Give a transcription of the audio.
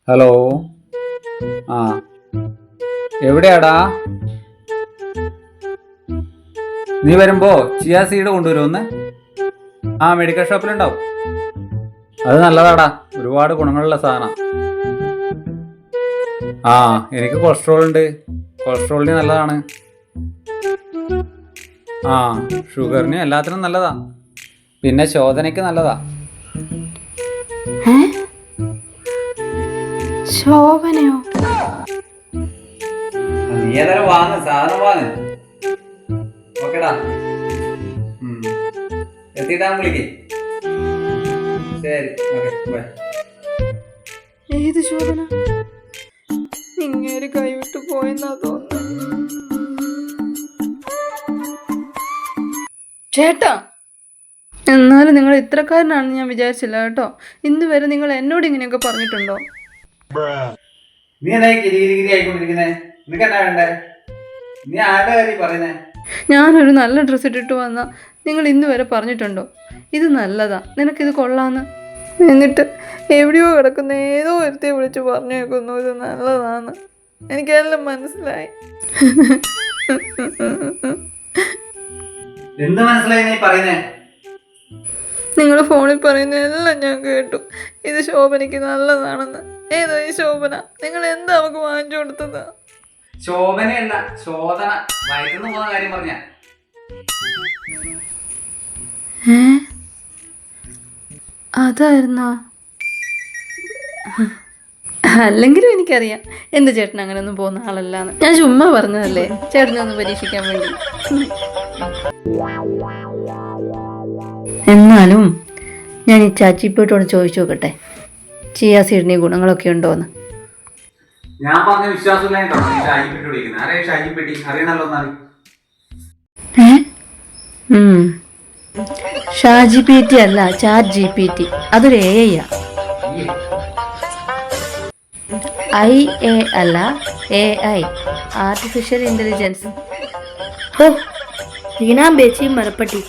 Hello. ആ, എവിടെയാടാ? നീ വരുമ്പോ ചിയാ സീഡ് കൊണ്ടുവരുമെന്ന്. ആ, മെഡിക്കൽ ഷോപ്പിലുണ്ടാവും. അത് നല്ലതാടാ, ഒരുപാട് ഗുണങ്ങളുള്ള സാധനം. ആ, എനിക്ക് കൊളസ്ട്രോൾ ഉണ്ട്. കൊളസ്ട്രോളിന് നല്ലതാണ്. ആ, ഷുഗറിന് എല്ലാത്തിനും നല്ലതാ. പിന്നെ ശോധനയ്ക്ക് നല്ലതാ. ശോഭനയോ? നീ ഏതായാലും വാങ്ങ്, സാധനം വാങ്ങ്. ഓക്കെടാ. എത്തിയിട്ടാ വിളിക്കേ. ശരി, ഓക്കെ, ബൈ. ഏത് ശോഭന? ഇങ്ങേര് കൈവിട്ട് പോയെന്നാ തോന്നുന്നു. ചേട്ടാ, എന്നാലും നിങ്ങൾ ഇത്രക്കാരനാണെന്ന് ഞാൻ വിചാരിച്ചില്ല കേട്ടോ. ഇന്ന് വരെ നിങ്ങൾ എന്നോട് ഇങ്ങനെയൊക്കെ പറഞ്ഞിട്ടുണ്ടോ? നീ എന്താ കിരികിരി ആയിക്കൊണ്ടിരിക്കുന്നേ? നിനക്ക് എന്നാ വേണ്ടേ? നീ ആരുടെ കാര്യം പറയുന്നേ? ഞാനൊരു നല്ല ഡ്രസ്സ് ഇട്ടിട്ട് വന്ന നിങ്ങൾ ഇന്ന് വരെ പറഞ്ഞിട്ടുണ്ടോ ഇത് നല്ലതാ, നിനക്കിത് കൊള്ളാന്ന്? എന്നിട്ട് എവിടെയോ കിടക്കുന്ന ഏതോ ഒരുത്തിയെ വിളിച്ച് പറഞ്ഞേക്കുന്നു ഇത് നല്ലതാന്ന്. എനിക്കെല്ലാം മനസ്സിലായി. എന്ത് മനസ്സിലായി നീ പറയുന്നേ? നിങ്ങൾ ഫോണിൽ പറയുന്നതെല്ലാം ഞാൻ കേട്ടു. ഇത് ശോഭനയ്ക്ക് നല്ലതാണെന്ന്. ഏതോ ഈ ശോഭന? നിങ്ങൾ എന്താ അവക്ക് വാങ്ങിച്ചു കൊടുത്തത്? ശോഭനയല്ല, ശോധന. വയറ്റുന്ന് പോകുന്ന കാര്യം പറഞ്ഞ. അതായിരുന്നോ? അല്ലെങ്കിലും എനിക്കറിയാം എൻ്റെ ചേട്ടൻ അങ്ങനെ ഒന്നും പോകുന്ന ആളല്ലാന്ന്. ഞാൻ ചുമ്മാ പറഞ്ഞതല്ലേ, ചേട്ടനെ ഒന്ന് പരീക്ഷിക്കാൻ വേണ്ടി. എന്നാലും ഞാൻ ഈ ചാച്ചിപ്പോയിട്ടോട് ചോദിച്ചു നോക്കട്ടെ, ചിയാ സീഡിന് ഗുണങ്ങളൊക്കെ ഉണ്ടോന്ന്. ഞാൻ പറഞ്ഞ വിശ്വാസമില്ലായിട്ടാണ് ഈ ഷാജിപ്പെട്ടി വിളിക്കുന്നത്. ആരെയും ഷാജിപ്പെട്ടി അറിയണല്ലോ എന്നാലും. ഷാജി പി ടി അല്ല, ചാറ്റ് ജി പി ടി. അതൊരു AI IA അല്ല, AI, ആർട്ടിഫിഷ്യൽ ഇന്റലിജൻസ്. हो रीना बेची मरपटी